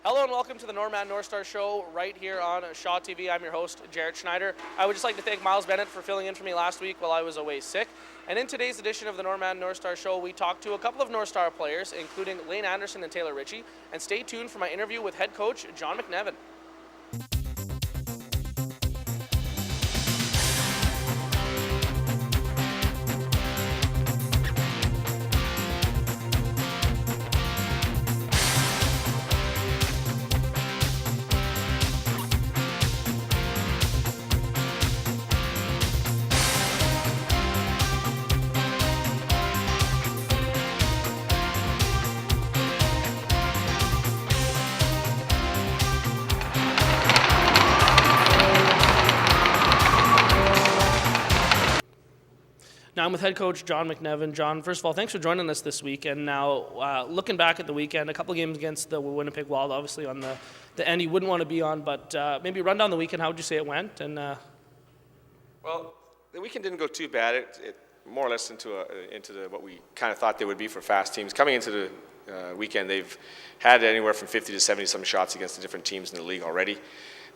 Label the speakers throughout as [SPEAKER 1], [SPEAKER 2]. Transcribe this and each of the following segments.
[SPEAKER 1] Hello and welcome to the Northstars Show right here on Shaw TV. I'm your host, Jarrett Schneider. I would just like to thank Miles Bennett for filling in for me last week while I was away sick. And in today's edition of the Northstars Show, we talked to a couple of North Star players, including Layne Anderson and Tyler Ritchie. And stay tuned for my interview with head coach John McNevin. Now I'm with head coach John McNevin. John, first of all, thanks for joining us this week. And now, looking back at the weekend, a couple of games against the Winnipeg Wild, obviously on the end you wouldn't want to be on, but maybe run down the weekend. How would you say it went? And
[SPEAKER 2] Well, the weekend didn't go too bad. It more or less into what we kind of thought they would be for fast teams. Coming into the weekend, they've had anywhere from 50 to 70-some shots against the different teams in the league already.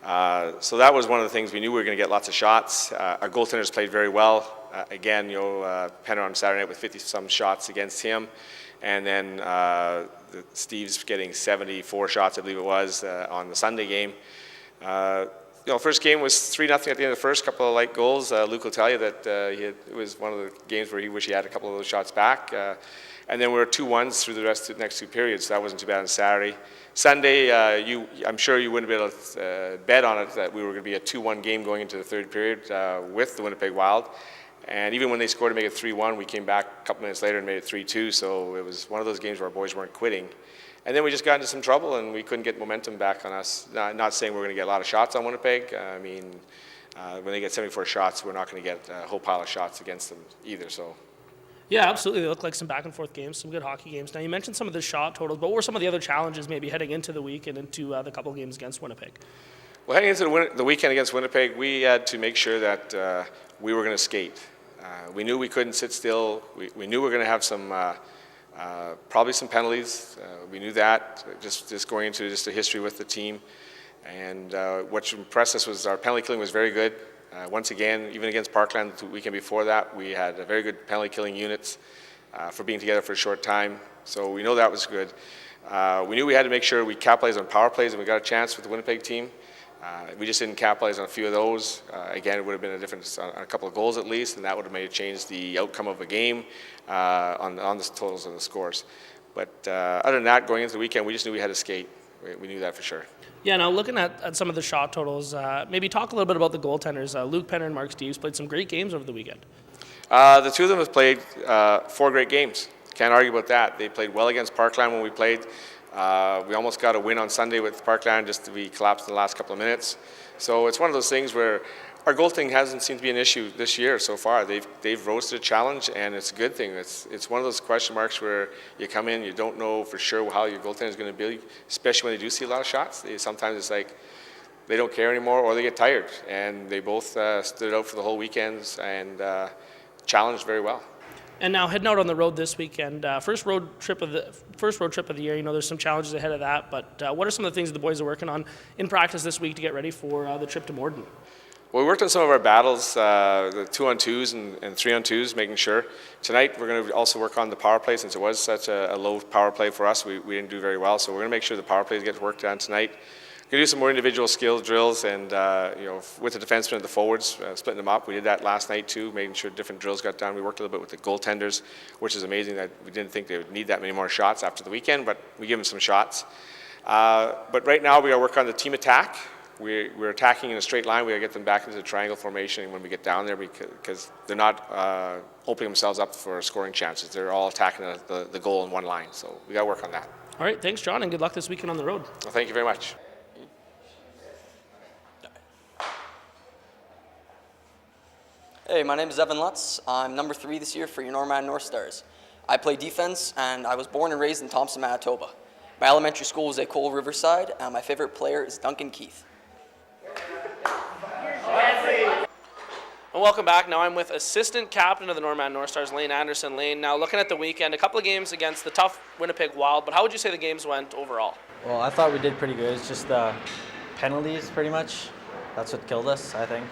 [SPEAKER 2] So that was one of the things. We knew we were going to get lots of shots. Our goaltenders played very well. Again, Penner on Saturday night with 50-some shots against him. And then Steve's getting 74 shots, I believe it was, on the Sunday game. First game was 3-0 at the end of the first, couple of light goals. Luke will tell you that it was one of the games where he wished he had a couple of those shots back. And then we were 2-1s through the rest of the next two periods, so that wasn't too bad on Saturday. Sunday, I'm sure you wouldn't be able to bet on it that we were going to be a 2-1 game going into the third period with the Winnipeg Wild. And even when they scored to make it 3-1, we came back a couple minutes later and made it 3-2. So it was one of those games where our boys weren't quitting. And then we just got into some trouble and we couldn't get momentum back on us. Not saying we're going to get a lot of shots on Winnipeg. When they get 74 shots, we're not going to get a whole pile of shots against them either. So.
[SPEAKER 1] Yeah, absolutely. They look like some back-and-forth games, some good hockey games. Now, you mentioned some of the shot totals, but what were some of the other challenges maybe heading into the week and into the couple of games against Winnipeg?
[SPEAKER 2] Well, heading into the weekend against Winnipeg, we had to make sure that we were going to skate. We knew we couldn't sit still. We knew we were going to have some, probably some penalties. We knew that, just going into just the history with the team. And what impressed us was our penalty killing was very good. Once again, even against Parkland the weekend before that, we had a very good penalty killing units for being together for a short time. So we know that was good. We knew we had to make sure we capitalized on power plays and we got a chance with the Winnipeg team. We just didn't capitalize on a few of those. Again, it would have been a difference on a couple of goals at least, and that would have made it change the outcome of a game on the totals and the scores. But other than that, going into the weekend, we just knew we had to skate. We knew that for sure. Yeah,
[SPEAKER 1] now looking at some of the shot totals, maybe talk a little bit about the goaltenders. Luke Penner and Mark Steves played some great games over the weekend.
[SPEAKER 2] The two of them have played 4 great games. Can't argue about that. They played well against Parkland when we played. We almost got a win on Sunday with Parkland, just we collapsed in the last couple of minutes. So it's one of those things where our goaltending hasn't seemed to be an issue this year so far. They've rose to the challenge, and it's a good thing. It's one of those question marks where you come in, you don't know for sure how your goaltending is going to be, especially when they do see a lot of shots. Sometimes it's like they don't care anymore or they get tired, and they both stood out for the whole weekends and challenged very well.
[SPEAKER 1] And now heading out on the road this weekend, first road trip of the year. There's some challenges ahead of that, but what are some of the things that the boys are working on in practice this week to get ready for the trip to Morden?
[SPEAKER 2] Well, we worked on some of our battles, the 2-on-2s and 3-on-2s, making sure. Tonight we're going to also work on the power play since it was such a low power play for us. We didn't do very well, so we're going to make sure the power plays get worked on tonight. We're going to do some more individual skill drills and, with the defensemen and the forwards, splitting them up. We did that last night too, making sure different drills got done. We worked a little bit with the goaltenders, which is amazing that we didn't think they would need that many more shots after the weekend, but we give them some shots. But right now we got to work on the team attack. We're attacking in a straight line. We got to get them back into the triangle formation when we get down there because they're not opening themselves up for scoring chances. They're all attacking the goal in one line. So we got to work on that.
[SPEAKER 1] All right, thanks, John, and good luck this weekend on the road.
[SPEAKER 2] Well, thank you very much.
[SPEAKER 3] Hey, my name is Evan Lutz. I'm number 3 this year for your Northstars. I play defense, and I was born and raised in Thompson, Manitoba. My elementary school was at Cole Riverside, and my favorite player is Duncan Keith.
[SPEAKER 1] And welcome back. Now I'm with assistant captain of the Northstars, Layne Anderson. Layne, now looking at the weekend, a couple of games against the tough Winnipeg Wild, but how would you say the games went overall?
[SPEAKER 4] Well, I thought we did pretty good. It's just the penalties, pretty much. That's what killed us, I think.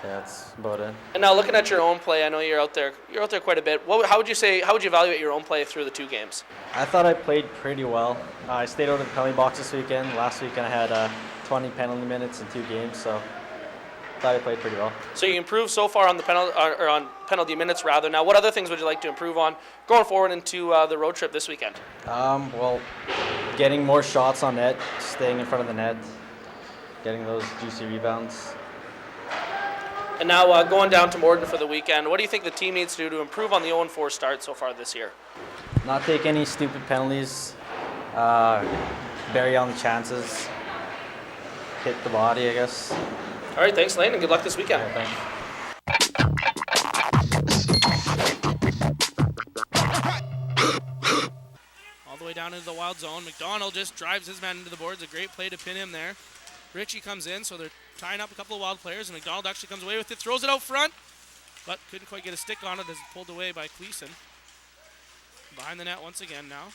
[SPEAKER 4] Yeah, that's about it.
[SPEAKER 1] And now looking at your own play, I know you're out there quite a bit. How would you evaluate your own play through the 2 games?
[SPEAKER 4] I thought I played pretty well. I stayed out of the penalty box this weekend. Last weekend I had 20 penalty minutes in 2 games, so I thought I played pretty well.
[SPEAKER 1] So you improved so far on the penalty minutes rather. Now, what other things would you like to improve on going forward into the road trip this weekend?
[SPEAKER 4] Well, getting more shots on net, staying in front of the net, getting those juicy rebounds.
[SPEAKER 1] And now going down to Morden for the weekend, what do you think the team needs to do to improve on the 0-4 start so far this year?
[SPEAKER 4] Not take any stupid penalties, bury on the chances, hit the body, I guess.
[SPEAKER 1] All right, thanks, Layne, and good luck this weekend.
[SPEAKER 4] Yeah, thanks.
[SPEAKER 1] All the way down into the wild zone. McDonald just drives his man into the boards. A great play to pin him there. Ritchie comes in, so they're tying up a couple of wild players, and McDonald actually comes away with it, throws it out front, but couldn't quite get a stick on it as pulled away by Cleason. Behind the net once again now.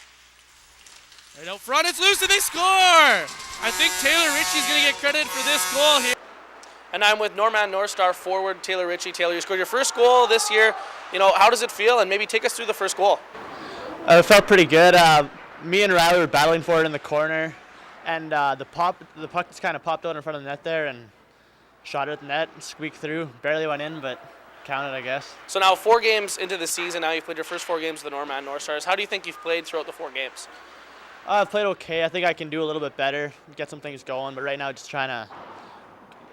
[SPEAKER 1] Right out front, it's loose, and they score! I think Tyler Ritchie's going to get credit for this goal here. And I'm with Norman Northstar forward Tyler Ritchie. Taylor, you scored your first goal this year. How does it feel? And maybe take us through the first goal.
[SPEAKER 5] It felt pretty good. Me and Riley were battling for it in the corner. And the puck just kind of popped out in front of the net there and shot it at the net, squeaked through. Barely went in, but counted, I guess.
[SPEAKER 1] So now 4 games into the season, now you've played your first 4 games with the Norman Northstars. How do you think you've played throughout the 4 games?
[SPEAKER 5] I've played okay. I think I can do a little bit better, get some things going. But right now, just trying to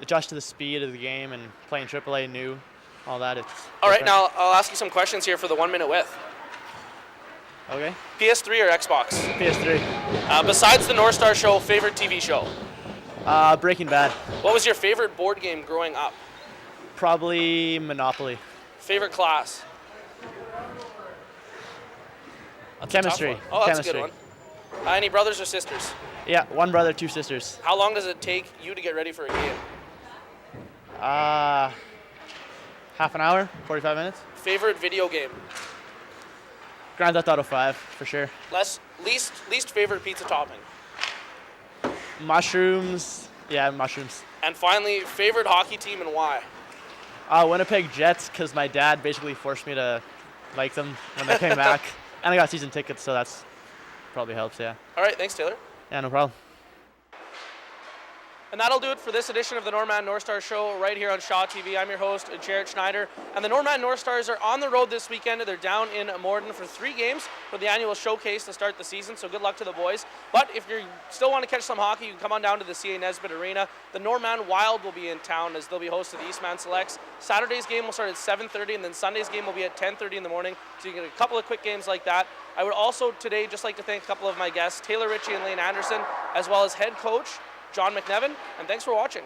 [SPEAKER 5] adjust to the speed of the game and playing AAA new, all that.
[SPEAKER 1] All right, now I'll ask you some questions here for the 1 minute width.
[SPEAKER 5] Okay.
[SPEAKER 1] PS3 or Xbox?
[SPEAKER 5] PS3.
[SPEAKER 1] Besides the Northstars Show, favorite TV show?
[SPEAKER 5] Breaking Bad.
[SPEAKER 1] What was your favorite board game growing up?
[SPEAKER 5] Probably Monopoly.
[SPEAKER 1] Favorite class? That's
[SPEAKER 5] Chemistry.
[SPEAKER 1] Oh, that's
[SPEAKER 5] Chemistry.
[SPEAKER 1] a good one. Any brothers or sisters?
[SPEAKER 5] Yeah, 1 brother, 2 sisters.
[SPEAKER 1] How long does it take you to get ready for a game?
[SPEAKER 5] Half an hour, 45 minutes.
[SPEAKER 1] Favorite video game?
[SPEAKER 5] Grand Theft Auto 5, for sure.
[SPEAKER 1] Least favorite pizza topping?
[SPEAKER 5] Mushrooms. Yeah, mushrooms.
[SPEAKER 1] And finally, favorite hockey team and why?
[SPEAKER 5] Winnipeg Jets, because my dad basically forced me to like them when I came back. And I got season tickets, so that's probably helps, yeah.
[SPEAKER 1] All right, thanks, Taylor.
[SPEAKER 5] Yeah, no problem.
[SPEAKER 1] And that'll do it for this edition of the Norman Northstars Show right here on Shaw TV. I'm your host, Jared Schneider. And the Norman Northstars are on the road this weekend. They're down in Morden for 3 games for the annual showcase to start the season, so good luck to the boys. But if you still want to catch some hockey, you can come on down to the CA Nesbitt Arena. The Norman Wild will be in town as they'll be hosting the Eastman Selects. Saturday's game will start at 7:30, and then Sunday's game will be at 10:30 in the morning, so you can get a couple of quick games like that. I would also today just like to thank a couple of my guests, Tyler Ritchie and Layne Anderson, as well as head coach John McNevin, and thanks for watching.